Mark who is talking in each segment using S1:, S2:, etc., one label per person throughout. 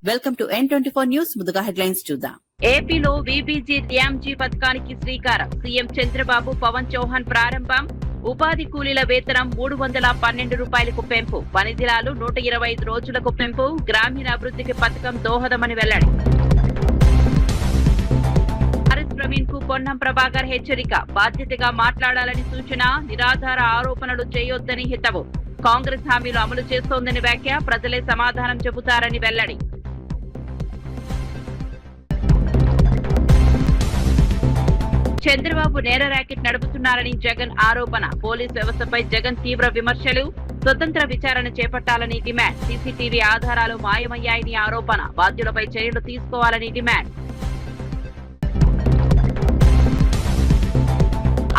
S1: Welcome to N24 news. ముందుగా headlines చూద్దాం.
S2: ఏపీలో వీబీజీ డ్యాంజీ పథకానికి శ్రీకారం. సీఎం చంద్రబాబు, పవన్ చౌహాన్ ప్రారంభం. ఉపాధి కూలీల వేతనం 312 రూపాయలకు పెంపు. పని దినాలు 125 రోజులకు పెంపు. గ్రామీణాభివృద్ధికి పథకం దోహదమని వెల్లడి. ఆర్ఎస్ ప్రవీణ్ కు పొన్నం ప్రభాకర్ హెచ్చరిక. బాధ్యతగా మాట్లాడాలని సూచన. నిరాధార ఆరోపణలు చేయొద్దని హితవు. కాంగ్రెస్ హామీలు అమలు చేస్తోందని వ్యాఖ్య. ప్రజలే సమాధానం చెబుతారని వెల్లడి. చంద్రబాబు నేర ర్యాకెట్ నడుపుతున్నారని జగన్ ఆరోపణ. పోలీస్ వ్యవస్థపై జగన్ తీవ్ర విమర్శలు. స్వతంత్ర విచారణ చేపట్టాలని డిమాండ్. సీసీటీవీ ఆధారాలు మాయమయ్యాయని ఆరోపణ. బాధ్యులపై చర్యలు తీసుకోవాలని డిమాండ్.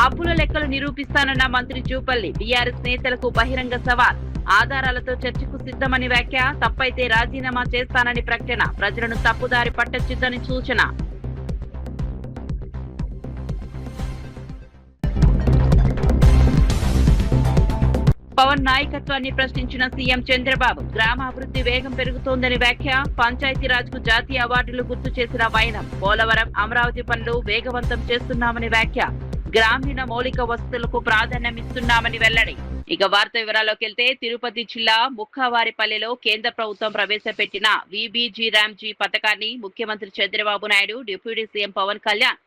S2: అప్పుల లెక్కలు నిరూపిస్తానన్న మంత్రి జూపల్లి. టీఆర్ఎస్ నేతలకు బహిరంగ సవాల్. ఆధారాలతో చర్చకు సిద్ధమని వ్యాఖ్య. తప్పైతే రాజీనామా చేస్తానని ప్రకటన. ప్రజలను తప్పుదారి పట్టొచ్చిద్దని సూచన. పవన్ నాయకత్వాన్ని ప్రశ్నించిన సీఎం చంద్రబాబు. గ్రామాభివృద్ధి వేగం పెరుగుతోందని వ్యాఖ్య. పంచాయతీరాజ్ కు జాతీయ అవార్డులు గుర్తు చేసిన వైనం. పోలవరం, అమరావతి పనులు వేగవంతం చేస్తున్నామని వ్యాఖ్య. గ్రామీణ మౌలిక వసతులకు ప్రాధాన్యమిస్తున్నామని వెల్లడి. ఇక వార్త వివరాల్లోకి వెళ్తే, తిరుపతి జిల్లా ముక్కవారిపల్లెలో కేంద్ర ప్రభుత్వం ప్రవేశపెట్టిన వీబీజీ ర్యాంజీ పథకాన్ని ముఖ్యమంత్రి చంద్రబాబు నాయుడు, డిప్యూటీ సీఎం పవన్ కళ్యాణ్,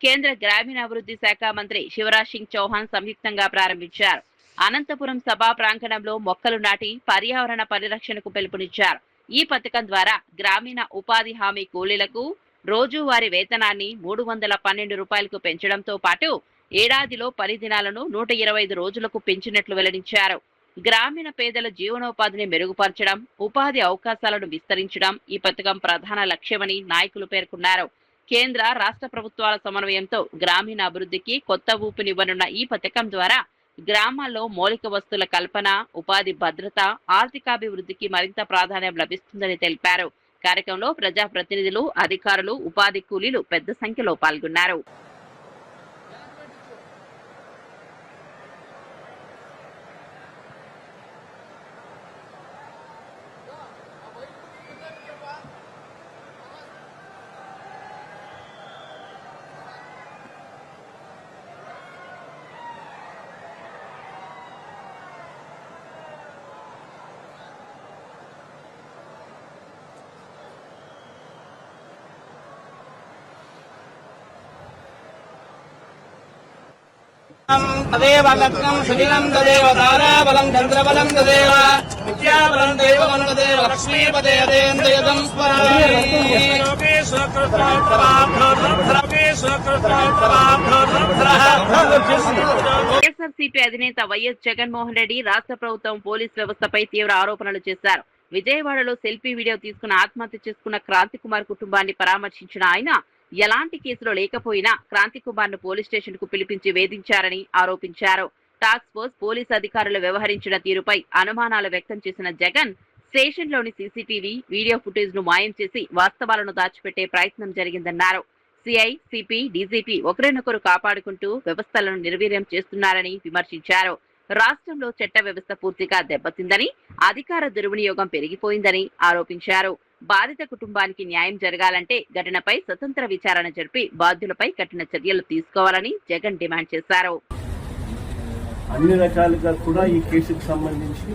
S2: కేంద్ర గ్రామీణాభివృద్ధి శాఖ మంత్రి శివరాజ్ సింగ్ చౌహాన్ సంయుక్తంగా ప్రారంభించారు. అనంతపురం సభా ప్రాంగణంలో మొక్కలు నాటి పర్యావరణ పరిరక్షణకు పిలుపునిచ్చారు. ఈ పథకం ద్వారా గ్రామీణ ఉపాధి హామీ కూలీలకు రోజువారీ వేతనాన్ని 312 రూపాయలకు పెంచడంతో పాటు ఏడాదిలో పని దినాలను 125 రోజులకు పెంచినట్లు వెల్లడించారు. గ్రామీణ పేదల జీవనోపాధిని మెరుగుపరచడం, ఉపాధి అవకాశాలను విస్తరించడం ఈ పథకం ప్రధాన లక్ష్యమని నాయకులు పేర్కొన్నారు. కేంద్ర, రాష్ట్ర ప్రభుత్వాల సమన్వయంతో గ్రామీణ అభివృద్ధికి కొత్త ఊపినివ్వనున్న ఈ పథకం ద్వారా గ్రామాల్లో మౌలిక వస్తువుల కల్పన, ఉపాధి భద్రత, ఆర్థికాభివృద్ధికి మరింత ప్రాధాన్యం లభిస్తుందని తెలిపారు. కార్యక్రమంలో ప్రజాప్రతినిధులు, అధికారులు, ఉపాధి కూలీలు పెద్ద సంఖ్యలో పాల్గొన్నారు.
S3: तदेव लग्नं सुदिनं तदेव ताराबलं चन्द्रबलं तदेव विद्याबलं देवबलं तदेव लक्ष्मीपदे अदेन्द्रयतं
S2: వైఎస్ఆర్సీపీ అధినేత వైఎస్ జగన్మోహన్ రెడ్డి రాష్ట్ర ప్రభుత్వం పోలీస్ వ్యవస్థపై తీవ్ర ఆరోపణలు చేశారు. విజయవాడలో సెల్ఫీ వీడియో తీసుకుని ఆత్మహత్య చేసుకున్న క్రాంతి కుమార్ కుటుంబాన్ని పరామర్శించిన ఆయన ఎలాంటి కేసులో లేకపోయినా క్రాంతి కుమార్ ను పోలీస్ స్టేషన్ కు పిలిపించి వేధించారని ఆరోపించారు. టాస్క్ ఫోర్స్ పోలీసు అధికారులు వ్యవహరించిన తీరుపై అనుమానాలు వ్యక్తం చేసిన జగన్, స్టేషన్ లోని సీసీటీవీ వీడియో ఫుటేజ్ ను మాయం చేసి వాస్తవాలను దాచిపెట్టే ప్రయత్నం జరిగిందన్నారు. సిఐ, సిపి, డీజీపీ ఒకరినొకరు కాపాడుకుంటూ వ్యవస్థలను నిర్వీర్యం చేస్తున్నారని విమర్శించారు. రాష్ట్రంలో చట్ట వ్యవస్థ పూర్తిగా దెబ్బతిందని, అధికార దుర్వినియోగం పెరిగిపోయిందని ఆరోపించారు. బాధిత కుటుంబానికి న్యాయం జరగాలంటే ఘటనపై స్వతంత్ర విచారణ జరిపి బాధ్యులపై కఠిన చర్యలు తీసుకోవాలని జగన్ డిమాండ్ చేశారు.
S4: అన్ని రకాలుగా కూడా ఈ కేసుకు సంబంధించి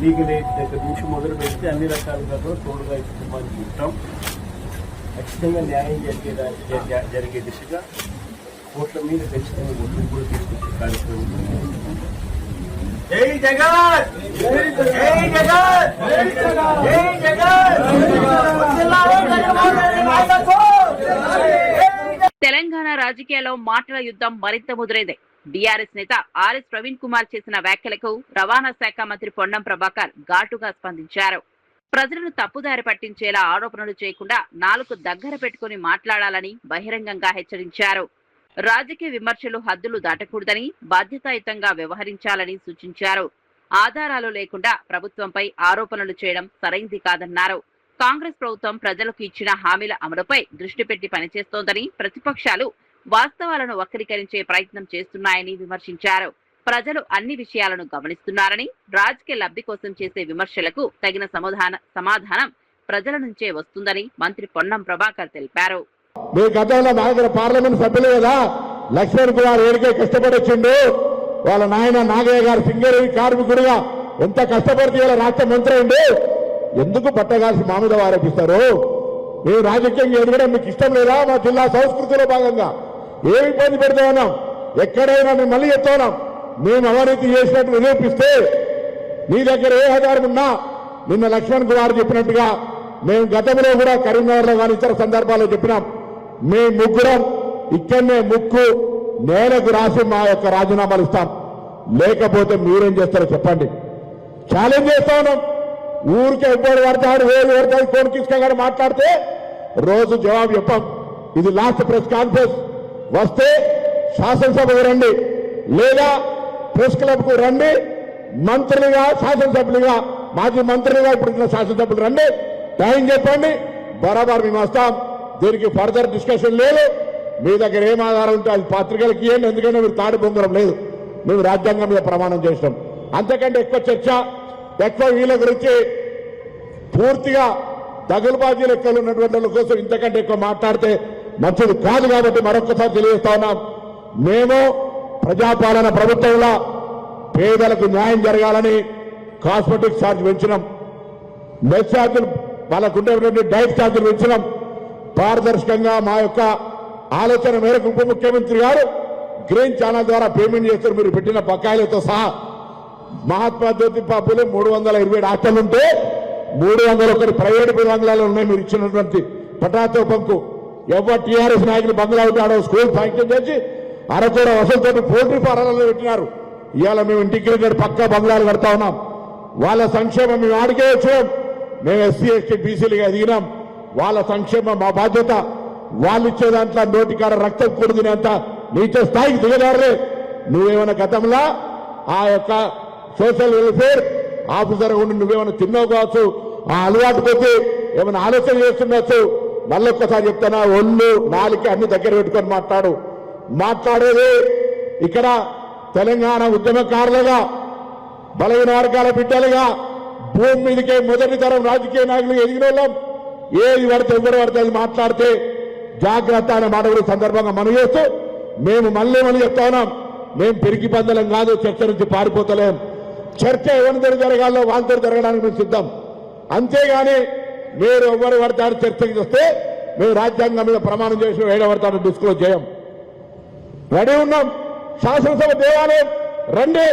S4: లీగల్ ఎయిడ్ దగ్గర నుంచి మొదలు పెడితే అన్ని రకాలుగా కూడా తోడుగా ఈ కుటుంబానికి ఉంటాం. ఖచ్చితంగా న్యాయం జరిగే దిశగా కోట్ల మీద ఖచ్చితంగా ఒత్తిడి కూడా తీసుకొచ్చే కార్యక్రమం. జై జగన్, జై జగన్, జై జగన్.
S2: తెలంగాణ రాజకీయాల్లో మాటల యుద్ధం మరింత ముదిరేదే. బీఆర్ఎస్ నేత ఆర్ఎస్ ప్రవీణ్ కుమార్ చేసిన వ్యాఖ్యలకు రవాణా శాఖ మంత్రి పొన్నం ప్రభాకర్ ఘాటుగా స్పందించారు. ప్రజలను తప్పుదారి పట్టించేలా ఆరోపణలు చేయకుండా నాలుగు దగ్గర పెట్టుకుని మాట్లాడాలని బహిరంగంగా హెచ్చరించారు. రాజకీయ విమర్శలు హద్దులు దాటకూడదని, బాధ్యతాయుతంగా వ్యవహరించాలని సూచించారు. ఆధారాలు లేకుండా ప్రభుత్వంపై ఆరోపణలు చేయడం సరైంది కాదన్నారు. కాంగ్రెస్ ప్రభుత్వం ప్రజలకు ఇచ్చిన హామీల అమలుపై దృష్టి పెట్టి పనిచేస్తోందని, ప్రతిపక్షాలు వాస్తవాలను వక్రీకరించే ప్రయత్నం చేస్తున్నాయని విమర్శించారు. ప్రజలు అన్ని విషయాలను గమనిస్తున్నారని, రాజకీయ లబ్ధి కోసం చేసే విమర్శలకు తగిన సమాధానం ప్రజల నుంచే వస్తుందని మంత్రి పొన్నం ప్రభాకర్ తెలిపారు.
S5: మీ గతంలో నా దగ్గర పార్లమెంట్ సభ్యులు కదా, లక్ష్మణ్ కుమార్ ఏడికే కష్టపడి వచ్చిండు. వాళ్ళ నాయన నాగయ్య గారు సింగరేణి కార్మికుడిగా ఎంత కష్టపడితే ఇలా రాష్ట్ర మంత్రి అయింది. ఎందుకు పట్టగాల్సి మా మీద ఆరోపిస్తారు? మేము రాజకీయంగా ఎదగడం మీకు ఇష్టం లేదా? మా జిల్లా సంస్కృతిలో భాగంగా ఏమి ఇబ్బంది పెడతా ఉన్నాం? ఎక్కడైనా మేము మళ్ళీ చెప్తా ఉన్నాం, మేము అవినీతి చేసినట్టు నిరూపిస్తే నీ దగ్గర ఏ ఆధారం ఉన్నా, నిన్న లక్ష్మణ్ కుమార్ చెప్పినట్టుగా మేము గతంలో కూడా కరీంనగర్లో కానీ ఇతర సందర్భాల్లో చెప్పినాం, మేము ముగ్గురం ఇక్కడనే ముక్కు నేలకు రాసి మా యొక్క రాజీనామాలు ఇస్తాం. లేకపోతే మీరేం చేస్తారో చెప్పండి. ఛాలెంజ్ చేస్తా ఉన్నాం. ఊరికే ఎవ్వరు పడతాడు, వేలు పడతాడు, ఫోన్ తీసుకొని మాట్లాడితే రోజు జవాబు చెప్పాం. ఇది లాస్ట్ ప్రెస్ కాన్ఫరెన్స్. వస్తే శాసనసభకు రండి, లేదా ప్రెస్ క్లబ్ కు రండి. మంత్రులుగా, శాసనసభ్యులుగా, మాజీ మంత్రులుగా ఇప్పుడు శాసనసభ్యులు రండి, టైం చెప్పండి, బరాబర్ మేము వస్తాం. దీనికి ఫర్దర్ డిస్కషన్ లేదు. మీ దగ్గర ఏం ఆధారం ఉంటే అది పత్రికలకు ఇవ్వండి. ఎందుకంటే మీరు తాడు బొంగరం లేదు. మేము రాజ్యాంగం మీద ప్రమాణం చేసినాం. అంతకంటే ఎక్కువ చర్చ, ఎక్కువ వీళ్ళ గురించి పూర్తిగా దగులుబాజీ లెక్కలు ఉన్నటువంటి వాళ్ళ కోసం ఇంతకంటే ఎక్కువ మాట్లాడితే మంచిది కాదు. కాబట్టి మరొకసారి తెలియజేస్తా ఉన్నాం, మేము ప్రజాపాలన ప్రభుత్వంలో పేదలకు న్యాయం జరగాలని కాస్మెటిక్ ఛార్జ్ పెంచినాం, మెస్ ఛార్జీలు వాళ్ళకు ఉండేటువంటి డైట్ ఛార్జీలు పెంచినాం. పారదర్శకంగా మా యొక్క ఆలోచన మేరకు ఉప ముఖ్యమంత్రి గారు గ్రీన్ ఛానల్ ద్వారా పేమెంట్ చేస్తారు. మీరు పెట్టిన బకాయిలతో సహా మహాత్మా జ్యోతిబా ఫూలే 327 హాస్టల్ 301 ప్రైవేట్ బంగ్లాలు ఉన్నాయి. మీరు ఇచ్చినటువంటి పటాతో పంకు ఎవరు టీఆర్ఎస్ నాయకులు బంగ్లా ఉంటాడో స్కూల్ శాంక్షన్ చేసి అరకోర వసతులతో పోల్ట్రీ ఫారాలలో పెట్టినారు. ఇవాళ మేము ఇంటిగ్రేటెడ్ పక్కా బంగ్లాలు కడతా ఉన్నాం. వాళ్ళ సంక్షేమం మేము ఆడికే వచ్చాం. మేము ఎస్సీ ఎస్టీ బీసీలుగా ఎదిగినాం. వాళ్ళ సంక్షేమం మా బాధ్యత. వాళ్ళు ఇచ్చే దాంట్లో నోటికాడ రక్తం కూడుకునేంత నీచ స్థాయికి దిగదారులే. నువ్వేమైనా గతంలో ఆ యొక్క సోషల్ వెల్ఫేర్ ఆఫీసర్ ఉండి నువ్వేమైనా తిన్నావు కావచ్చు, ఆ అలవాటు కొద్ది ఏమైనా ఆలోచన చేస్తుండొచ్చు. మళ్ళొక్కసారి చెప్తానా, ఒళ్ళు నాలుక అన్ని దగ్గర పెట్టుకొని మాట్లాడేది ఇక్కడ తెలంగాణ ఉద్యమకారులుగా, బలహీన వర్గాల బిడ్డలుగా, భూమి మీదకే మొదటి తరం రాజకీయ నాయకులు ఎదిగిన వాళ్ళం. ఏది పడితే ఎవరు పడితే అది మాట్లాడితే జాగ్రత్త అనే మాట కూడా సందర్భంగా మనం చేస్తూ మేము మళ్ళీ చెప్తా ఉన్నాం, మేము పెరిగి పందలం కాదు, చర్చ నుంచి పారిపోతలేం. చర్చ ఎవరితో జరగాలో వాళ్ళతో జరగడానికి మేము సిద్ధం. అంతేగాని మీరు ఎవరు పడతారు చర్చకి వస్తే మేము రాజ్యాంగం మీద ప్రమాణం చేసి ఏడవడతాను డిస్క్లోజ్ చేయం. రెడీ ఉన్నాం. శాసనసభ దేవాలయం రండి,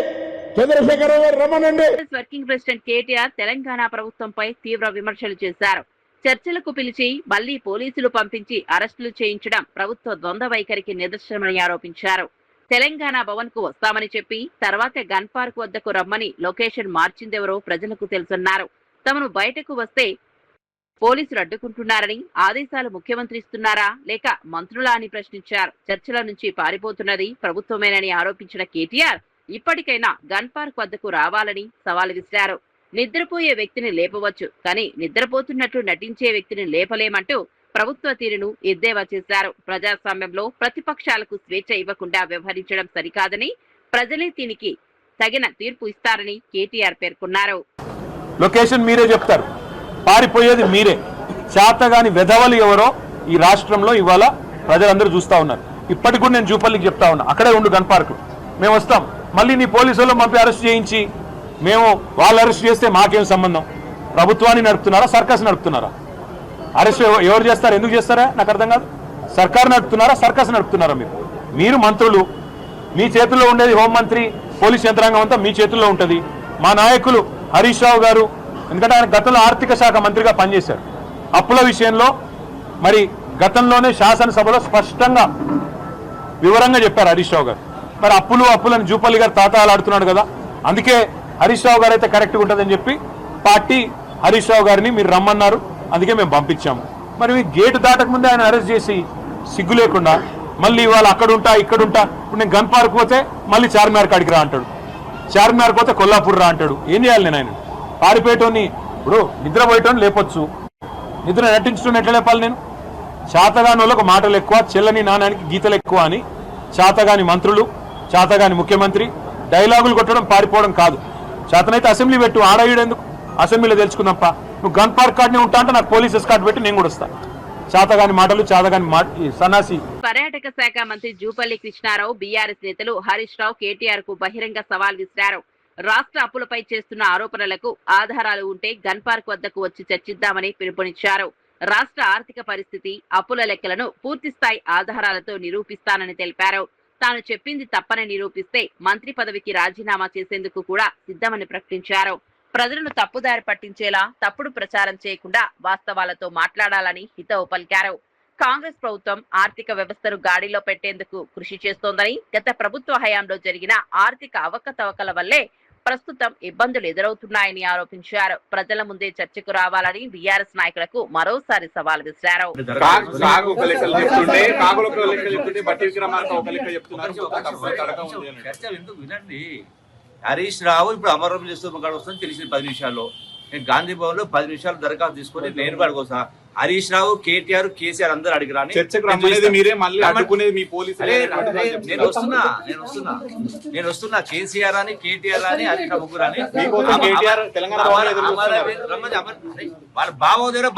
S5: చంద్రశేఖరరావు గారు రమ్మనండి.
S2: వర్కింగ్ ప్రెసిడెంట్ కేటీఆర్ తెలంగాణ ప్రభుత్వంపై తీవ్ర విమర్శలు చేశారు. చర్చలకు పిలిచి మళ్లీ పోలీసులు పంపించి అరెస్టులు చేయించడం ప్రభుత్వ ద్వంద్వ వైఖరికి నిదర్శనమని ఆరోపించారు. తెలంగాణ భవన్ కు వస్తామని చెప్పి తర్వాత గన్ పార్క్ వద్దకు రమ్మని లొకేషన్ మార్చిందెవరో ప్రజలకు తెలుసన్నారు. తమను బయటకు వస్తే పోలీసులు అడ్డుకుంటున్నారని, ఆదేశాలు ముఖ్యమంత్రి ఇస్తున్నారా లేక మంత్రులా అని ప్రశ్నించారు. చర్చల నుంచి పారిపోతున్నది ప్రభుత్వమేనని ఆరోపించిన కేటీఆర్ ఇప్పటికైనా గన్ పార్క్ వద్దకు రావాలని సవాల్ విసిరారు. నిద్రపోయే వ్యక్తిని లేపవచ్చు, కానీ నిద్రపోతున్నట్లు నటించే వ్యక్తిని లేపలేమంటూ ప్రభుత్వ తీరును ఎద్దేవా చేశారు. ప్రజాస్వామ్యంలో ప్రతిపక్షాలకు స్వేచ్ఛ ఇవ్వకుండా వ్యవహరించడం సరికాదని, ప్రజలే దీనికి తగిన తీర్పు ఇస్తారని కేటీఆర్ పేర్కొన్నారు.
S6: లొకేషన్ మీరే చెప్తారు, పారిపోయేది మీరే. చేతగాని వెధవలు ఎవరో ఈ రాష్ట్రంలో ఇవాళ ప్రజలందరూ చూస్తా ఉన్నారు. ఇప్పటికి కూడా నేను జూపల్లికి చెప్తా ఉన్నా, అక్కడే ఉండు గన్ పార్క్, మేము వస్తాం. మళ్ళీ నీ పోలీసులు పంపి అరెస్ట్ చేయించి మేము వాళ్ళు అరెస్ట్ చేస్తే మాకేం సంబంధం? ప్రభుత్వాన్ని నడుపుతున్నారా, సర్కస్ నడుపుతున్నారా? అరెస్ట్ ఎవరు చేస్తారా, ఎందుకు చేస్తారా నాకు అర్థం కాదు. సర్కారు నడుపుతున్నారా, సర్కస్ నడుపుతున్నారా? మీరు మంత్రులు, మీ చేతుల్లో ఉండేది హోంమంత్రి, పోలీస్ యంత్రాంగం అంతా మీ చేతుల్లో ఉంటుంది. మా నాయకులు హరీష్ రావు గారు, ఎందుకంటే ఆయన గతంలో ఆర్థిక శాఖ మంత్రిగా పనిచేశారు, అప్పుల విషయంలో మరి గతంలోనే శాసనసభలో స్పష్టంగా వివరంగా చెప్పారు హరీష్ రావు గారు. మరి అప్పులని జూపల్లి గారు తాతాలాడుతున్నాడు కదా, అందుకే హరీష్ రావు గారు అయితే కరెక్ట్గా ఉంటుందని చెప్పి పార్టీ హరీష్ రావు గారిని మీరు రమ్మన్నారు, అందుకే మేము పంపించాము. మరి గేటు దాటక ముందే ఆయన అరెస్ట్ చేసి సిగ్గు లేకుండా మళ్ళీ ఇవాళ అక్కడుంటా ఇక్కడుంటా, ఇప్పుడు నేను గన్ పార్క్ పోతే మళ్ళీ చార్మినార్ కాడికి రా అంటాడు, చార్మినార్ పోతే కొల్లాపూర్ రా అంటాడు. ఏం చేయాలి నేను? ఆయన పారిపోయేటోని, ఇప్పుడు నిద్రపోయేటోని లేపొచ్చు, నిద్ర నటించడం ఎట్లా లేపాలి నేను? చేతగాని వాళ్ళకు మాటలు ఎక్కువ, చెల్లని నాణానికి గీతలు ఎక్కువ అని చేతగాని మంత్రులు, చేతగాని ముఖ్యమంత్రి డైలాగులు కొట్టడం పారిపోవడం కాదు. చేతనైతే అసెంబ్లీ పెట్టు, ఆడేయడెందుకు? అసెంబ్లీలో తెలుసుకుందాంపా. నువ్వు గన్ పార్క్ కాడనే ఉంటా అంటే నాకు పోలీస్ ఎస్కార్ట్ పెట్టి నేను కూడా వస్తాను. చాతగాని మాటలు చాతగాని సన్నాసి.
S2: పర్యాటక శాఖ మంత్రి జూపల్లి కృష్ణారావు బీఆర్ఎస్ నేతలు హరీష్ రావు కేటీఆర్ కు బహిరంగ సవాల్ విసిరారు. రాష్ట్ర అప్పులపై చేస్తున్న ఆరోపణలకు ఆధారాలు ఉంటే గన్ పార్క్ వద్దకు వచ్చి చర్చిద్దామని పిలుపునిచ్చారు. రాష్ట్ర ఆర్థిక పరిస్థితి, అప్పుల లెక్కలను పూర్తిస్థాయి ఆధారాలతో నిరూపిస్తానని తెలిపారు. తాను చెప్పింది తప్పని నిరూపిస్తే మంత్రి పదవికి రాజీనామా చేసేందుకు కూడా సిద్ధమని ప్రకటించారు. ప్రజలను తప్పుదారి పట్టించేలా తప్పుడు ప్రచారం చేయకుండా వాస్తవాలతో మాట్లాడాలని హితవు పలికారు. కాంగ్రెస్ ప్రభుత్వం ఆర్థిక వ్యవస్థను గాడిలో పెట్టేందుకు కృషి చేస్తోందని, గత ప్రభుత్వ హయాంలో జరిగిన ఆర్థిక అవకతవకల వల్లే ప్రస్తుతం ఇబ్బందులు ఎదురవుతున్నాయని ఆరోపించారు. ప్రజల ముందే చర్చకు రావాలని బీఆర్ఎస్ నాయకులకు మరోసారి సవాల్ విసిరారు.
S7: హరీష్ రావు ఇప్పుడు అమరం చేస్తూ వస్తుంది తెలిసింది 10 నిమిషాల్లో. నేను గాంధీ భవన్ లో 10 నిమిషాలు దరఖాస్తు తీసుకొని నేను పడుకోసా. హరీష్ రావు, కేటీఆర్, కేసీఆర్ అందరూ అడిగిరాని నేను వస్తున్నా కేసీఆర్ అని, కేటీఆర్ అని, హరీష్ రావు ముగ్గురు అని వాళ్ళ బామోదేరో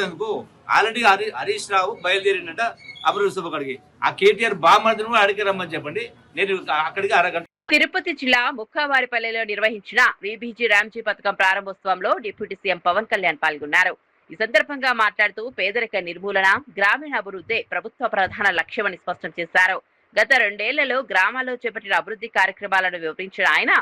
S7: ఎందుకు ఆల్రెడీ హరీష్ రావు బయలుదేరినట అమరవీర సభకు అడిగి. ఆ కేటీఆర్ బామోదేరో కూడా అడిగి రమ్మని చెప్పండి. నేను అక్కడికి అరగంట.
S2: తిరుపతి జిల్లా ముక్కావారిపల్లెలో నిర్వహించిన వీబీజీ రామ్జీ పథకం ప్రారంభోత్సవంలో డిప్యూటీ సీఎం పవన్ కళ్యాణ్ పాల్గొన్నారు. ఈ సందర్భంగా మాట్లాడుతూ పేదరిక నిర్మూలన, గ్రామీణాభివృద్ధి ప్రభుత్వ ప్రధాన లక్ష్యమని స్పష్టం చేశారు. గత 2 ఏళ్లలో గ్రామాల్లో చేపట్టిన అభివృద్ధి కార్యక్రమాలను వివరించిన ఆయన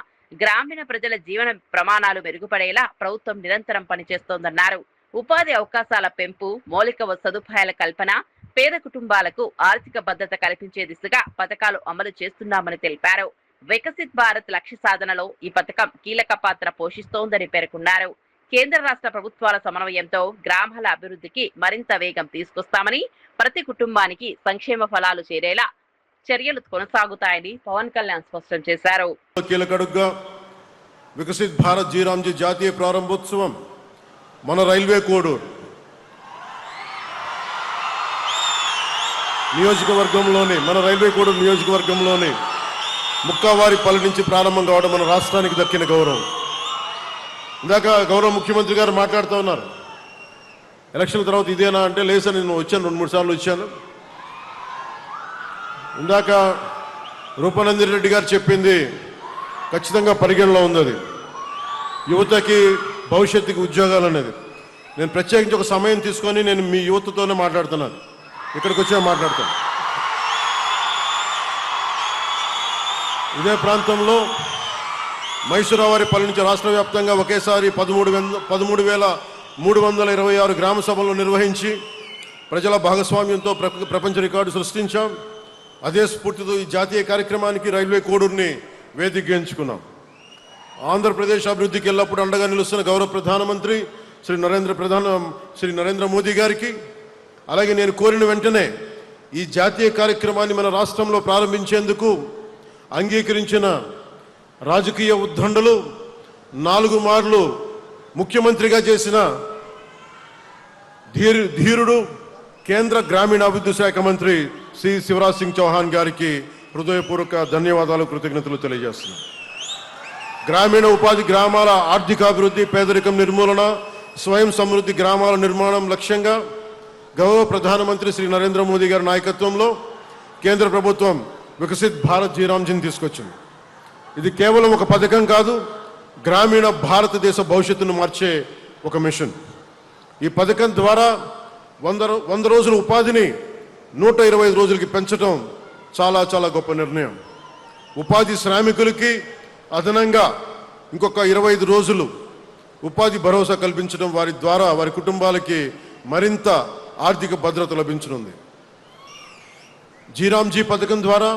S2: గ్రామీణ ప్రజల జీవన ప్రమాణాలు మెరుగుపడేలా ప్రభుత్వం నిరంతరం పనిచేస్తోందన్నారు. ఉపాధి అవకాశాల పెంపు, మౌలిక సదుపాయాల కల్పన, పేద కుటుంబాలకు ఆర్థిక భద్రత కల్పించే దిశగా పథకాలు అమలు చేస్తున్నామని తెలిపారు. వికసిత్ భారత్ లక్ష్య సాధనలో ఈ పథకం కీలక పాత్ర పోషిస్తోందని పేర్కొన్నారు. కేంద్ర రాష్ట్ర ప్రభుత్వాల సమన్వయంతో గ్రామాల అభివృద్ధికి మరింత వేగం తీసుకొస్తామని, ప్రతి కుటుంబానికి సంక్షేమ ఫలాలు చేరేలా చర్యలు కొనసాగుతాయని పవన్ కళ్యాణ్ స్పష్టం చేశారు.
S8: కీలకడుగ్గా వికసిత్ భారత్ జీరామ్జీ జాతీయ ప్రారంభోత్సవం మన రైల్వే కోడూరు నియోజకవర్గంలోని ముక్కావారిపల్లి నుంచి ప్రారంభం కావడం మన రాష్ట్రానికి దక్కిన గౌరవం. ఇందాక గౌరవ ముఖ్యమంత్రి గారు మాట్లాడుతూ ఉన్నారు, ఎలక్షన్ తర్వాత ఇదేనా అంటే లేసా నేను వచ్చాను, 2-3 సార్లు వచ్చాను. ఇందాక రూపనందిని రెడ్డి గారు చెప్పింది ఖచ్చితంగా పరిగణలో ఉంది. అది యువతకి భవిష్యత్తుకి ఉద్యోగాలు అనేది. నేను ప్రత్యేకించి ఒక సమయం తీసుకొని నేను మీ యువతతోనే మాట్లాడుతున్నాను, ఇక్కడికి వచ్చే మాట్లాడతాను. ఇదే ప్రాంతంలో మైసూరావారిపల్లి నుంచి రాష్ట్ర వ్యాప్తంగా ఒకేసారి 13,326 గ్రామ సభలను నిర్వహించి ప్రజల భాగస్వామ్యంతో ప్రపంచ రికార్డు సృష్టించాం. అదే స్ఫూర్తితో ఈ జాతీయ కార్యక్రమానికి రైల్వే కోడూరుని వేదికగా ఎంచుకున్నాం. ఆంధ్రప్రదేశ్ అభివృద్ధికి ఎల్లప్పుడూ అండగా నిలుస్తున్న గౌరవ ప్రధానమంత్రి శ్రీ నరేంద్ర మోదీ గారికి, అలాగే నేను కోరిన వెంటనే ఈ జాతీయ కార్యక్రమాన్ని మన రాష్ట్రంలో ప్రారంభించేందుకు అంగీకరించిన రాజకీయ ఉద్దండులు, 4 మార్లు ముఖ్యమంత్రిగా చేసిన ధీరుడు కేంద్ర గ్రామీణాభివృద్ధి శాఖ మంత్రి శ్రీ శివరాజ్ సింగ్ చౌహాన్ గారికి హృదయపూర్వక ధన్యవాదాలు, కృతజ్ఞతలు తెలియజేస్తున్నాను. గ్రామీణ ఉపాధి, గ్రామాల ఆర్థికాభివృద్ధి, పేదరికం నిర్మూలన, స్వయం సమృద్ధి గ్రామాల నిర్మాణం లక్ష్యంగా గౌరవ ప్రధానమంత్రి శ్రీ నరేంద్ర మోదీ గారి నాయకత్వంలో కేంద్ర ప్రభుత్వం వికసిత్ భారత్ జీరామ్జీని తీసుకొచ్చింది. ఇది కేవలం ఒక పథకం కాదు, గ్రామీణ భారతదేశ భవిష్యత్తును మార్చే ఒక మిషన్. ఈ పథకం ద్వారా 100 రోజుల ఉపాధిని 125 రోజులకి పెంచడం చాలా చాలా గొప్ప నిర్ణయం. ఉపాధి శ్రామికులకి అదనంగా ఇంకొక 25 రోజులు ఉపాధి భరోసా కల్పించడం, వారి ద్వారా వారి కుటుంబాలకి మరింత ఆర్థిక భద్రత లభించనుంది. జీరామ్జీ పథకం ద్వారా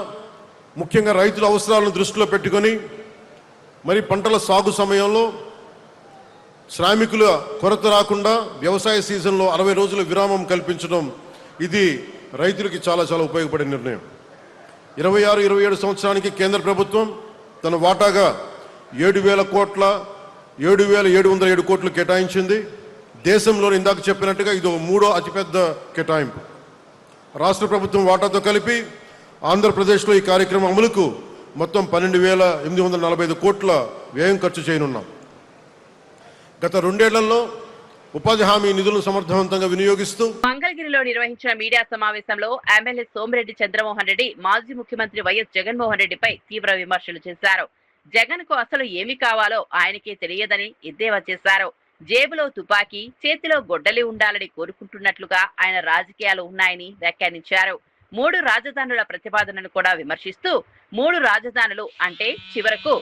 S8: ముఖ్యంగా రైతుల అవసరాలను దృష్టిలో పెట్టుకొని మరి పంటల సాగు సమయంలో శ్రామికుల కొరత రాకుండా వ్యవసాయ సీజన్లో 60 రోజుల విరామం కల్పించడం, ఇది రైతులకి చాలా చాలా ఉపయోగపడే నిర్ణయం. 26-27 సంవత్సరానికి కేంద్ర ప్రభుత్వం తన వాటాగా 7,707 కోట్లు కేటాయించింది. దేశంలో ఇందాక చెప్పినట్టుగా ఇది 3వ అతిపెద్ద కేటాయింపు. రాష్ట్ర ప్రభుత్వం వాటాతో కలిపి ఆంధ్రప్రదేశ్లో ఈ కార్యక్రమం అమలుకు మొత్తం 12,845 కోట్ల వ్యయం ఖర్చు చేయనున్నాం. గత 2 ఏళ్లలో ఉపాధి హామీ నిధులను సమర్థవంతంగా వినియోగిస్తూ
S2: మంగళగిరిలో నిర్వహించిన మీడియా సమావేశంలో ఎమ్మెల్యే సోమిరెడ్డి చంద్రమోహన్ రెడ్డి మాజీ ముఖ్యమంత్రి వైఎస్ జగన్మోహన్ రెడ్డిపై తీవ్ర విమర్శలు చేశారు. జగన్ కు అసలు ఏమి కావాలో ఆయనకే తెలియదని ఎద్దేవా చేశారు. జేబులో తుపాకీ, చేతిలో గొడ్డలి ఉండాలని కోరుకుంటున్నట్లుగా ఆయన రాజకీయాలు ఉన్నాయని వ్యాఖ్యానించారు. 3 రాజధానుల ప్రతిపాదనను కూడా విమర్శిస్తూ 3 రాజధానులు అంటే చివరకు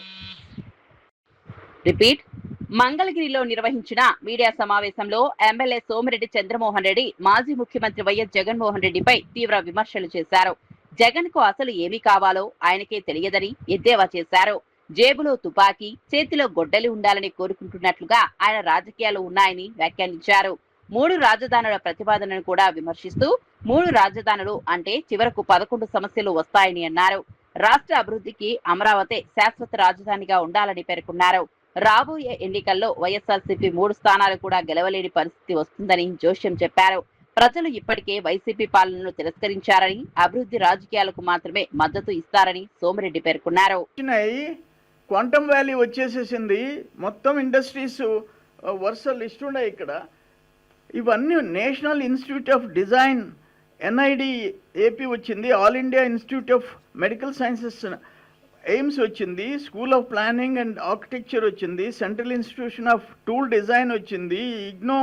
S2: మంగళగిరిలో నిర్వహించిన మీడియా సమావేశంలో ఎమ్మెల్యే సోమిరెడ్డి చంద్రమోహన్ రెడ్డి మాజీ ముఖ్యమంత్రి వైఎస్ జగన్మోహన్ రెడ్డిపై తీవ్ర విమర్శలు చేశారు. జగన్ కు అసలు ఏమి కావాలో ఆయనకే తెలియదని ఎద్దేవా చేశారు. జేబులో తుపాకీ, చేతిలో గొడ్డలి ఉండాలని కోరుకుంటున్నట్లుగా ఆయన రాజకీయాలు ఉన్నాయని వ్యాఖ్యానించారు. 3 రాజధానుల ప్రతిపాదనను కూడా విమర్శిస్తూ 3 రాజధానులు అంటే చివరకు 11 సమస్యలు వస్తాయని అన్నారు. రాష్ట్ర అభివృద్ధికి అమరావతి శాశ్వత రాజధానిగా ఉండాలని పేర్కొన్నారు. రాబోయే ఎన్నికల్లో వైఎస్ఆర్సీపీ 3 స్థానాలు కూడా గెలవలేని పరిస్థితి వస్తుందని జోష్యం చెప్పారు. ప్రజలు ఇప్పటికే వైసీపీ పాలనను తిరస్కరించారని, అభివృద్ధి రాజకీయాలకు మాత్రమే మద్దతు ఇస్తారని సోమిరెడ్డి పేర్కొన్నారు.
S9: క్వాంటమ్ వ్యాలీ వచ్చేసేసింది, మొత్తం ఇండస్ట్రీస్ వరుస లిస్ట్ ఉన్నాయి. ఇక్కడ ఇవన్నీ national institute of design NID AP వచ్చింది, all India institute of medical sciences AIIMS వచ్చింది, school of planning and architecture వచ్చింది, central institution of tool design వచ్చింది, ఇగ్నో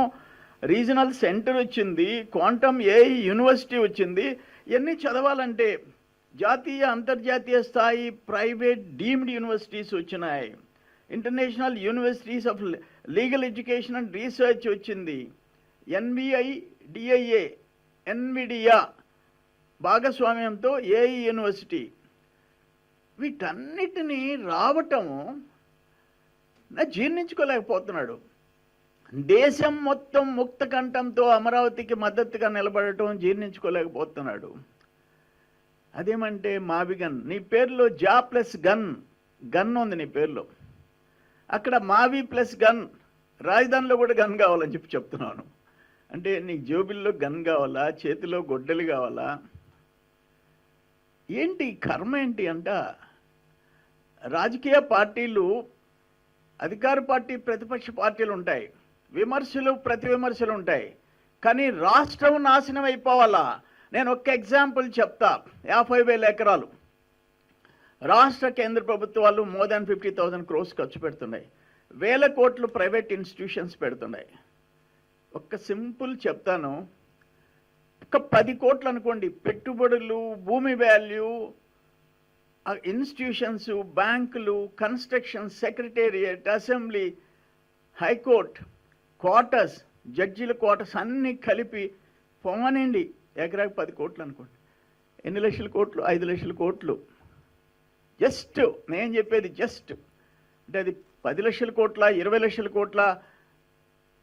S9: రీజనల్ సెంటర్ వచ్చింది, క్వాంటమ్ ఏఐ యూనివర్సిటీ వచ్చింది. ఇవన్నీ చదవాలంటే జాతీయ అంతర్జాతీయ స్థాయి ప్రైవేట్ డీమ్డ్ యూనివర్సిటీస్ వచ్చినాయి. International universities of legal education and research వచ్చింది. ఎన్విడియా భాగస్వామ్యంతో ఏఐ యూనివర్సిటీ. వీటన్నిటినీ రావటము జీర్ణించుకోలేకపోతున్నాడు. దేశం మొత్తం ముక్త కంఠంతో అమరావతికి మద్దతుగా నిలబడటం జీర్ణించుకోలేకపోతున్నాడు. అదేమంటే మావిగన్, నీ పేరులో జా ప్లస్ గన్ ఉంది నీ పేరులో, అక్కడ మావి ప్లస్ గన్, రాజధానిలో కూడా గన్ కావాలని చెప్తున్నాను. అంటే నీకు జోబిల్లో గన్ కావాలా, చేతిలో గొడ్డలి కావాలా? ఏంటి కర్మ ఏంటి అంట. రాజకీయ పార్టీలు, అధికార పార్టీ, ప్రతిపక్ష పార్టీలు ఉంటాయి, విమర్శలు ప్రతి విమర్శలు ఉంటాయి, కానీ రాష్ట్రం నాశనం అయిపోవాలా. నేను ఒక్క ఎగ్జాంపుల్ చెప్తా. 50,000 ఎకరాలు రాష్ట్ర కేంద్ర ప్రభుత్వాలు మోర్ దాన్ 50,000 crores ఖర్చు పెడుతున్నాయి, 1,000 కోట్లు ప్రైవేట్ ఇన్స్టిట్యూషన్స్ పెడుతున్నాయి. ఒక్క సింపుల్ చెప్తాను, ఒక 10 కోట్లు అనుకోండి పెట్టుబడులు, భూమి వాల్యూ, ఇన్స్టిట్యూషన్స్, బ్యాంకులు, construction, secretariat, assembly, high court, quarters, జడ్జీల క్వార్టర్స్ అన్నీ కలిపి పోమనండి ఎకరాకి 10 కోట్లు అనుకోండి. ఎన్ని లక్షల కోట్లు? 5 లక్షల కోట్లు. జస్ట్ నేను చెప్పేది జస్ట్ అంటే అది 10 లక్షల కోట్ల, 20 లక్షల కోట్ల,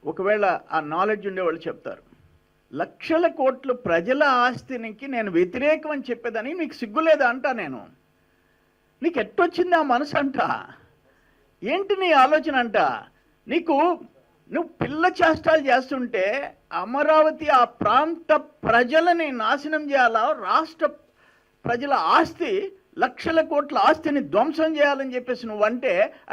S9: ఒకవేళ ఆ నాలెడ్జ్ ఉండేవాళ్ళు చెప్తారు. లక్షల కోట్లు ప్రజల ఆస్తినికి నేను వ్యతిరేకం అని చెప్పేదని నీకు సిగ్గులేదా అంట. నేను నీకు ఎట్టొచ్చింది ఆ మనసు అంట. ఏంటి నీ ఆలోచన అంట. నువ్వు పిల్ల చేష్టాలు చేస్తుంటే అమరావతి ఆ ప్రాంత ప్రజలని నాశనం చేయాలా, రాష్ట్ర ప్రజల ఆస్తి, లక్షల కోట్ల ఆస్తిని ధ్వంసం చేయాలని చెప్పేసి నువ్వంటే.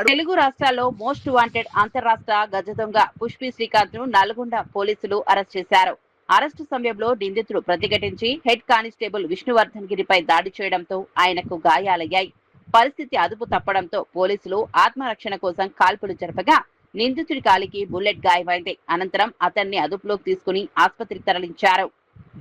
S2: తెలుగు రాష్ట్రాల్లో మోస్ట్ వాంటెడ్ అంతర్రాష్ట్ర గజ దొంగ పుష్పి శ్రీకాంత్ ను నల్గొండ పోలీసులు అరెస్ట్ చేశారు. అరెస్టు సమయంలో నిందితుడు ప్రతిఘటించి హెడ్ కానిస్టేబుల్ విష్ణువర్ధన్ గిరిపై దాడి చేయడంతో ఆయనకు గాయాలయ్యాయి. పరిస్థితి అదుపు తప్పడంతో పోలీసులు ఆత్మరక్షణ కోసం కాల్పులు జరపగా నిందితుడి కాలికి బుల్లెట్ గాయమైంది. అనంతరం అతన్ని అదుపులోకి తీసుకుని ఆసుపత్రికి తరలించారు.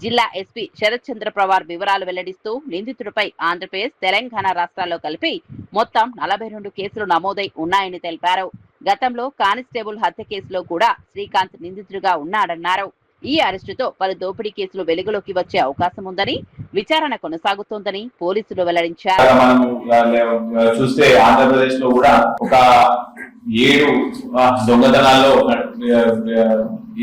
S2: జిల్లా ఎస్పీ శరత్ చంద్ర పవార్ వివరాలు వెల్లడిస్తూ నిందితుడిపై ఆంధ్రప్రదేశ్, తెలంగాణ రాష్ట్రాల్లో కలిపి మొత్తం 42 కేసులు నమోదై ఉన్నాయని తెలిపారు. గతంలో కానిస్టేబుల్ హత్య కేసులో కూడా శ్రీకాంత్ నిందితుడిగా ఉన్నాడన్నారు. ఈ అరెస్టుతో పలు దోపిడీ కేసులు వెలుగులోకి వచ్చే అవకాశం ఉందని, విచారణ కొనసాగుతోందని పోలీసులు వెల్లడించారు.
S10: చూస్తే ఆంధ్రప్రదేశ్ లో కూడా ఒక 7 దొంగతనాల్లో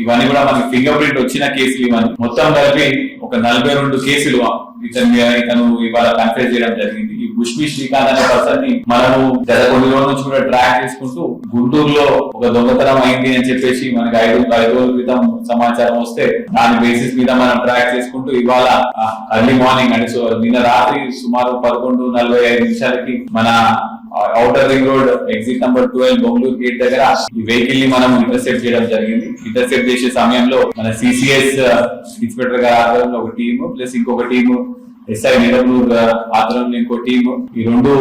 S10: ఇవన్నీ కూడా మనకి ఫింగర్ ప్రింట్ వచ్చిన కేసులు, ఇవన్నీ మొత్తం కలిపి ఒక 42 కేసులు ఇతను ఇవాళ కన్ఫ్యూజ్ చేయడం జరిగింది. ఈ బుష్మి శ్రీకాంత్ అనే పర్సన్ ని మనము గత కొన్ని రోజుల నుంచి కూడా ట్రాక్ చేసుకుంటూ గుంటూరులో ఒక దొంగతనం అయింది అని చెప్పేసి మనకి 5 రోజుల క్రితం సమాచారం వస్తే దాని బేసిస్ మీద మనం ట్రాక్ చేసుకుంటూ ఇవాళ ఎర్లీ మార్నింగ్ అంటే నిన్న రాత్రి సుమారు 11:45 మన outer ring road exit number 12 Bengaluru gate దగ్గర ఈ వెహికల్ ని మనం ఇంటర్సెప్ట్ చేయడం జరిగింది. ఇంటర్సెప్ట్ చేసే సమయంలో మన సిసిఎస్ ఇన్స్పెక్టర్ గారి ఆధ్వర్యంలో ఒక టీము ప్లస్ ఇంకొక టీము ఎస్ఐ నిడమూరు ఆధ్వర్యంలో ఇంకో టీము ఈ రెండు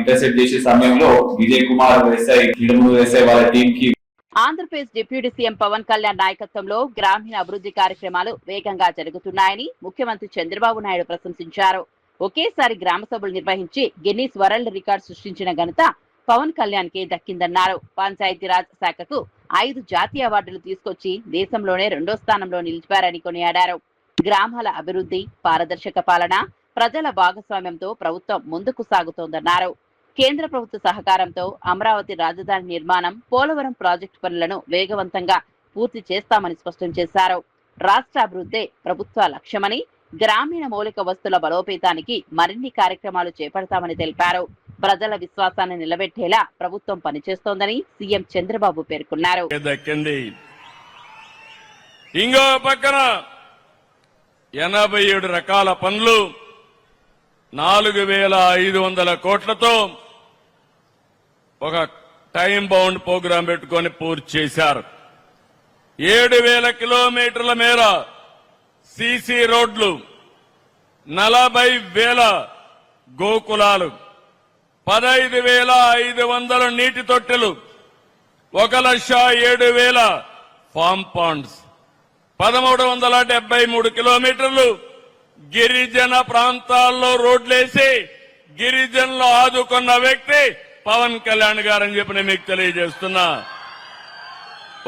S10: ఇంటర్సెప్ట్ చేసే సమయంలో విజయ్ కుమార్ ఎస్ఐ నిడమూరు ఎస్ఐ వాళ్ళ టీం కి
S2: ఆంధ్రప్రదేశ్ డిప్యూటీ సీఎం పవన్ కళ్యాణ్ నాయకత్వంలో గ్రామీణ అభివృద్ధి కార్యక్రమాలు వేగంగా జరుగుతున్నాయని ముఖ్యమంత్రి చంద్రబాబు నాయుడు ప్రశంసించారు. ఒకేసారి గ్రామ సభలు నిర్వహించి గిన్నీస్ వరల్డ్ రికార్డు సృష్టించిన ఘనత పవన్ కళ్యాణ్ కి దక్కిందన్నారు. పంచాయతీరాజ్ శాఖకు 5 జాతీయ అవార్డులు తీసుకొచ్చి దేశంలోనే 2వ స్థానంలో నిలిపారని కొనియాడారు. గ్రామాల అభివృద్ధి, పారదర్శక పాలన, ప్రజల భాగస్వామ్యంతో ప్రభుత్వం ముందుకు సాగుతోందన్నారు. కేంద్ర ప్రభుత్వ సహకారంతో అమరావతి రాజధాని నిర్మాణం, పోలవరం ప్రాజెక్టు పనులను వేగవంతంగా పూర్తి చేస్తామని స్పష్టం చేశారు. రాష్ట్ర అభివృద్ధే ప్రభుత్వ లక్ష్యమని, గ్రామీణ మౌలిక వస్తువుల బలోపేతానికి మరిన్ని కార్యక్రమాలు చేపడతామని తెలిపారు. ప్రజల విశ్వాసాన్ని నిలబెట్టేలా ప్రభుత్వం పనిచేస్తోందని సీఎం చంద్రబాబు పేర్కొన్నారు.
S11: ఇంకో పక్కన 87 రకాల పనులు 4,500 కోట్లతో ఒక టైం బౌండ్ ప్రోగ్రాం పెట్టుకొని పూర్తి చేశారు. 7,000 కిలోమీటర్ల మేర సీసీ రోడ్లు, 40,000 గోకులాలు, 15,500 నీటి తొట్టెలు, 1,07,000 ఫామ్ పాండ్స్, 1,373 కిలోమీటర్లు గిరిజన ప్రాంతాల్లో రోడ్లేసి గిరిజనులు ఆదుకున్న వ్యక్తి పవన్ కళ్యాణ్ గారని చెప్పి నేను మీకు తెలియజేస్తున్నా.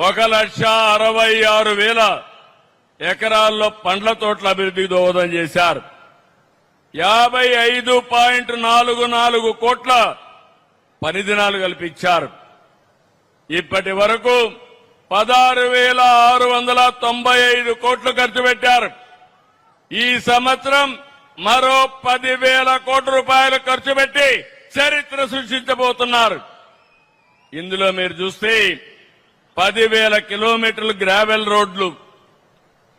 S11: 1,66,000 ఎకరాల్లో పండ్ల తోటల అభివృద్ధికి దోహదం చేశారు. 55.44 కోట్ల పని దినాలు కల్పించారు. ఇప్పటి వరకు 16,695 కోట్లు ఖర్చు పెట్టారు. ఈ సంవత్సరం మరో 10,000 కోట్ల రూపాయలు ఖర్చు పెట్టి చరిత్ర సృష్టించబోతున్నారు. ఇందులో మీరు చూస్తే 10,000 కిలోమీటర్లు గ్రావెల్ రోడ్లు,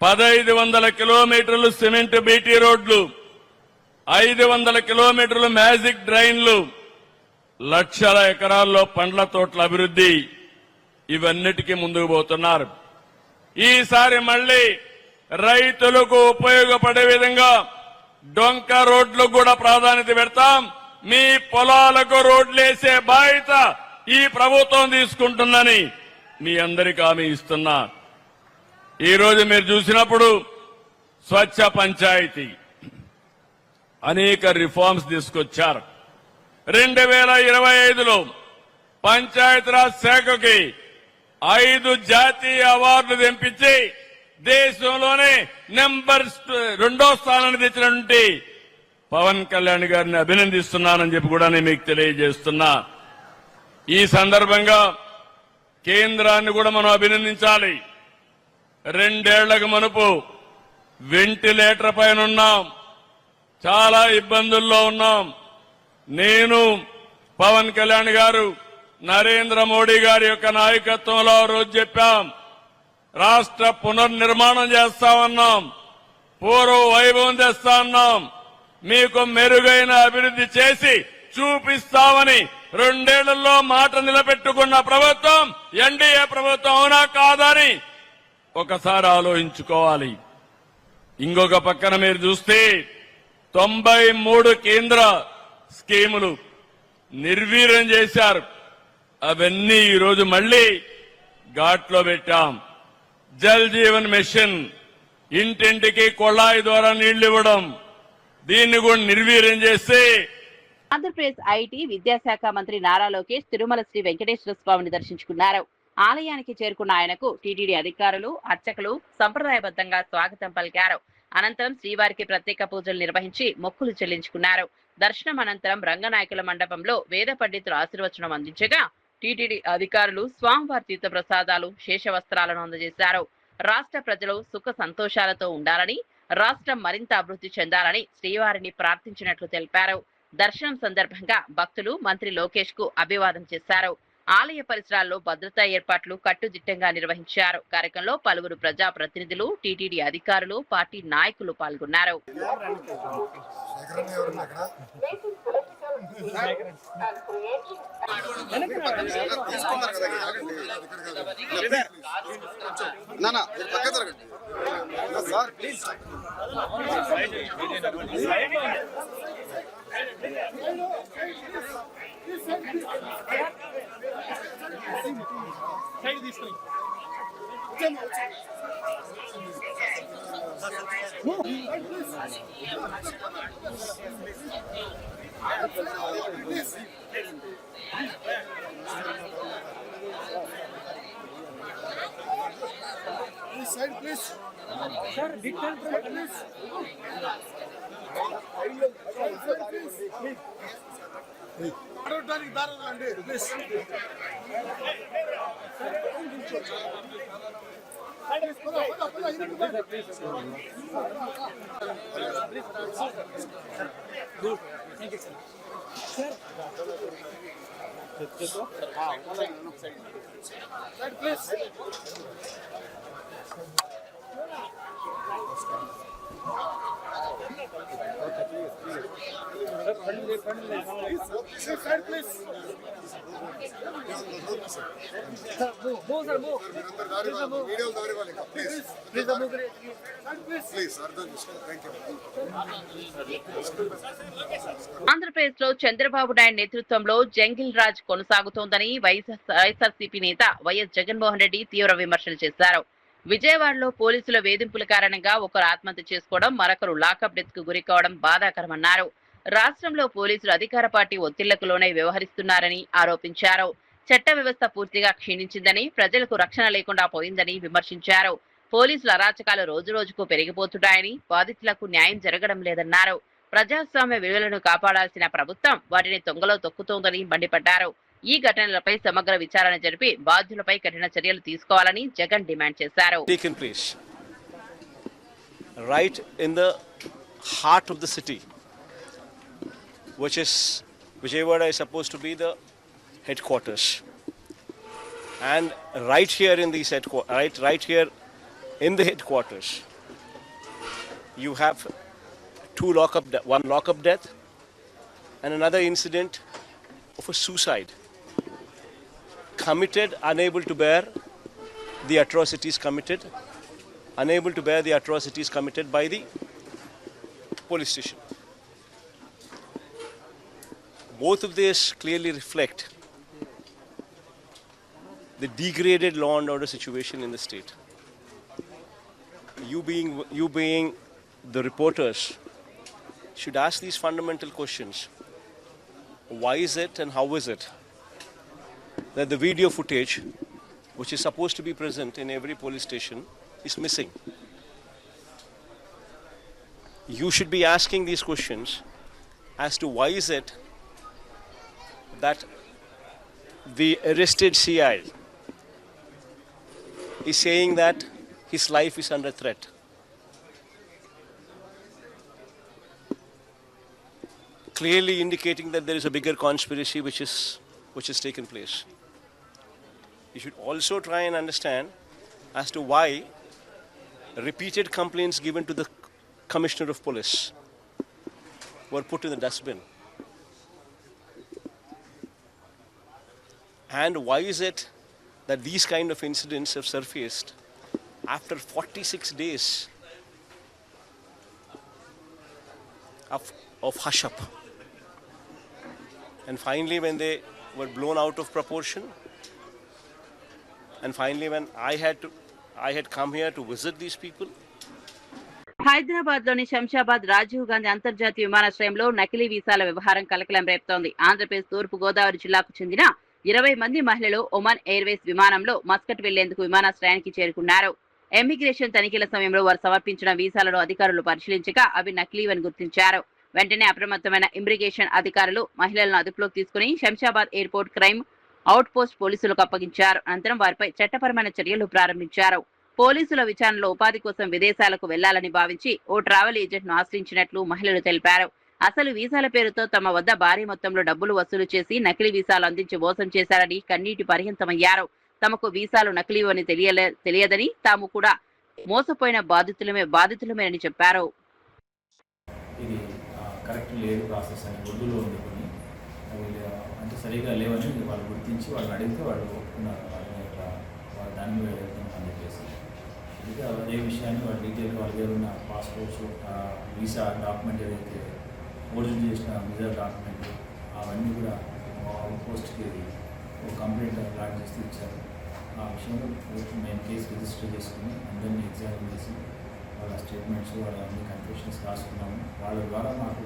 S11: 1,500 కిలోమీటర్లు సిమెంట్ బీటీ రోడ్లు, 500 కిలోమీటర్లు మ్యాజిక్ డ్రైన్లు, లక్షల ఎకరాల్లో పండ్ల తోటల అభివృద్ధి, ఇవన్నిటికీ ముందుకు పోతున్నారు. ఈసారి మళ్లీ రైతులకు ఉపయోగపడే విధంగా డొంక రోడ్లకు కూడా ప్రాధాన్యత పెడతాం. మీ పొలాలకు రోడ్లేసే బాధ్యత ఈ ప్రభుత్వం తీసుకుంటుందని మీ అందరికీ హామీ ఇస్తున్నా. ఈ రోజు మీరు చూసినప్పుడు స్వచ్ఛ పంచాయతీ అనేక రిఫార్మ్స్ తీసుకొచ్చారు. 2025లో పంచాయతీరాజ్ శాఖకి 5 జాతీయ అవార్డులు తెంపించి దేశంలోనే నెంబర్ 2వ స్థానాన్ని తెచ్చినటువంటి పవన్ కళ్యాణ్ గారిని అభినందిస్తున్నానని చెప్పి కూడా నేను మీకు తెలియజేస్తున్నా. ఈ సందర్భంగా కేంద్రాన్ని కూడా మనం అభినందించాలి. 2 ఏళ్లకు మునుపు వెంటిలేటర్ పైన ఉన్నాం, చాలా ఇబ్బందుల్లో ఉన్నాం. నేను, పవన్ కళ్యాణ్ గారు, నరేంద్ర మోడీ గారి యొక్క నాయకత్వంలో రోజు చెప్పాం, రాష్ట్ర పునర్నిర్మాణం చేస్తామన్నాం, పూర్వ వైభవం తెస్తామన్నాం, మీకు మెరుగైన అభివృద్ధి చేసి చూపిస్తామని 2 ఏళ్లలో మాట నిలబెట్టుకున్న ప్రభుత్వం ఎన్డీఏ ప్రభుత్వం. అవునా కాదని ఒకసారి ఆలోచించుకోవాలి. ఇంకొక పక్కన మీరు చూస్తే 93 కేంద్ర స్కీములు నిర్వీర్యం చేశారు. అవన్నీ ఈరోజు మళ్లీ ఘాట్లో పెట్టాం. జల్ జీవన్ మిషన్, ఇంటింటికి కొళాయి ద్వారా నీళ్లు ఇవ్వడం, దీన్ని కూడా నిర్వీర్యం చేస్తే.
S2: ఆంధ్రప్రదేశ్ ఐటీ విద్యాశాఖ మంత్రి నారా లోకేష్ తిరుమల శ్రీ వెంకటేశ్వర స్వామిని దర్శించుకున్నారు. ఆలయానికి చేరుకున్న ఆయనకు టీటీడీ అధికారులు, అర్చకులు సంప్రదాయబద్ధంగా స్వాగతం పలికారు. అనంతరం శ్రీవారికి ప్రత్యేక పూజలు నిర్వహించి మొక్కులు చెల్లించుకున్నారు. దర్శనం అనంతరం రంగనాయకుల మండపంలో వేద పండితులు ఆశీర్వచనం అందించగా టీటీడీ అధికారులు స్వామివారి తీర్థ ప్రసాదాలు, శేషవస్త్రాలను అందజేశారు. రాష్ట్ర ప్రజలు సుఖ సంతోషాలతో ఉండాలని, రాష్ట్రం మరింత అభివృద్ధి చెందాలని శ్రీవారిని ప్రార్థించినట్లు తెలిపారు. దర్శనం సందర్భంగా భక్తులు మంత్రి లోకేష్ కు అభివాదం చేశారు. ఆలయ పరిసరాల్లో భద్రతా ఏర్పాట్లు కట్టుదిట్టంగా నిర్వహించారు. కార్యక్రమంలో పలువురు ప్రజా ప్రతినిధులు, టీటీడీ అధికారులు, పార్టీ నాయకులు పాల్గొన్నారు. ఆంధ్రప్రదేశ్ లో చంద్రబాబు నాయుడు నేతృత్వంలో జంగిల్ రాజ్ కొనసాగుతోందని వైఎస్ఆర్సీపీ నేత వైఎస్ జగన్మోహన్ రెడ్డి తీవ్ర విమర్శలు చేశారు. విజయవాడలో పోలీసుల వేధింపుల కారణంగా ఒకరు ఆత్మహత్య చేసుకోవడం, మరొకరు లాకప్ డెత్ కు గురి కావడం బాధాకరమన్నారు. రాష్ట్రంలో పోలీసులు అధికార పార్టీ ఒత్తిళ్లకు లోనై వ్యవహరిస్తున్నారని ఆరోపించారు. చట్ట వ్యవస్థ పూర్తిగా క్షీణించిందని, ప్రజలకు రక్షణ లేకుండా పోయిందని విమర్శించారు. పోలీసుల అరాచకాలు రోజురోజుకు పెరిగిపోతున్నాయని, బాధితులకు న్యాయం జరగడం లేదన్నారు. ప్రజాస్వామ్య విలువలను కాపాడాల్సిన ప్రభుత్వం వాటిని తొంగలో తొక్కుతోందని మండిపడ్డారు. ఈ ఘటనలపై సమగ్ర విచారణ జరిపి బాధ్యులపై కఠిన చర్యలు తీసుకోవాలని జగన్ డిమాండ్ చేశారు.
S4: Right in the heart of the city, which is Vijayawada is supposed to be the headquarters, and right here in these right here in the headquarters, you have one lockup death and another incident of a suicide committed, unable to bear the atrocities committed by the police station. Both of these clearly reflect the degraded law and order situation in the state. You being the reporters should ask these fundamental questions. Why is it and how is it that the video footage, which is supposed to be present in every police station, is missing? You should be asking these questions as to why is it that the arrested CI is saying that his life is under threat. Clearly indicating that there is a bigger conspiracy which has taken place. You should also try and understand as to why repeated complaints given to the Commissioner of Police were put in the dustbin. And why is it that these kind of incidents have surfaced after 46 days of hush-up? And finally, when they were blown out of proportion, and finally when I had come here to visit these people.
S2: Hyderabad లోని శంషాబాద్ రాజీవ్ గాంధీ అంతర్జాతీయ విమానాశ్రయంలో నకిలీ వీసాల వ్యవహారం కలకలం రేపుతోంది. ఆంధ్రప్రదేశ్ తూర్పు గోదావరి జిల్లాకు చెందిన 20 మంది మహిళలు ఒమాన్ ఎయిర్వేస్ విమానంలో మస్కట్ వెళ్లేందుకు విమానాశ్రయానికి చేరుకున్నారు. ఎమిగ్రేషన్ తనిఖీల సమయంలో వారు సమర్పించిన వీసాలను అధికారులు పరిశీలించగా అవి నకిలీవని గుర్తించారు. వెంటనే అప్రమత్తమైన ఇమిగ్రేషన్ అధికారులు మహిళలను అదుపులోకి తీసుకుని Shamshabad airport crime out post పోలీసులకు అప్పగించారు. అనంతరం వారిపై చట్టపరమైన చర్యలు ప్రారంభించారు. పోలీసుల విచారణలో ఉపాధి కోసం విదేశాలకు వెళ్లాలని భావించి ఓ ట్రావెల్ ఏజెంట్ ను ఆశ్రయించినట్లు మహిళలు తెలిపారు. అసలు వీసాల పేరుతో తమ వద్ద భారీ మొత్తంలో డబ్బులు వసూలు చేసి నకిలీ వీసాలు అందించి మోసం చేశారని కన్నీటి పర్యంతమయ్యారు. తమకు వీసాలు నకిలీవని తెలియదని తాము కూడా మోసపోయిన బాధితులమేనని చెప్పారు.
S10: ఇది కరెక్ట్ లేదు ప్రాసెస్ అని ఉర్దూలో వండుకొని అంటే సరిగా లేవని వాళ్ళు గుర్తించి వాళ్ళని అడిగితే వాళ్ళు ఒప్పుకున్నారు. వాళ్ళ దాని మీద వెళ్తున్నామని చెప్పేసి అయితే అదే విషయాన్ని వాళ్ళ డీటెయిల్గా వాళ్ళ దగ్గర ఉన్న పాస్పోర్ట్స్, వీసా డాక్యుమెంట్ ఏదైతే ఒరిజినల్ చేసిన వీసా డాక్యుమెంట్ అవన్నీ కూడా అవుట్ పోస్ట్కి ఒక కంప్లైంట్ లాంచ్ చేసి ఇచ్చారు. ఆ విషయంలో మేము కేసు రిజిస్టర్ చేసుకుని అందరినీ ఎగ్జామిన్ చేసి వాళ్ళ స్టేట్మెంట్స్ వాళ్ళ అన్ని కన్ఫెషన్స్ రాసుకున్నాము. వాళ్ళ ద్వారా మాకు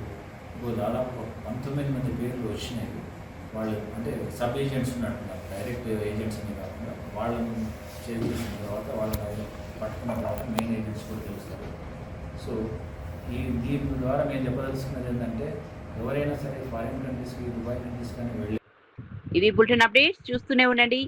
S10: దాదాపు 19 మంది పేర్లు వచ్చినాయి. వాళ్ళు అంటే సబ్ ఏజెంట్స్ ఉన్నట్టున్నారు, డైరెక్ట్ ఏజెంట్స్ అని కాకుండా వాళ్ళను చేసిన తర్వాత వాళ్ళని పట్టుకున్న తర్వాత మెయిన్ ఏజెంట్స్ కూడా తెలుస్తారు. సో దీని ద్వారా మేము చెప్పదలుచుకున్నది ఏంటంటే ఎవరైనా సరే ఫారిన్ కంట్రీస్కి, దుబాయ్ కంట్రీస్ కానీ వెళ్ళి
S2: ఇవి బులెటిన్ అప్డేట్స్. చూస్తూనే ఉండండి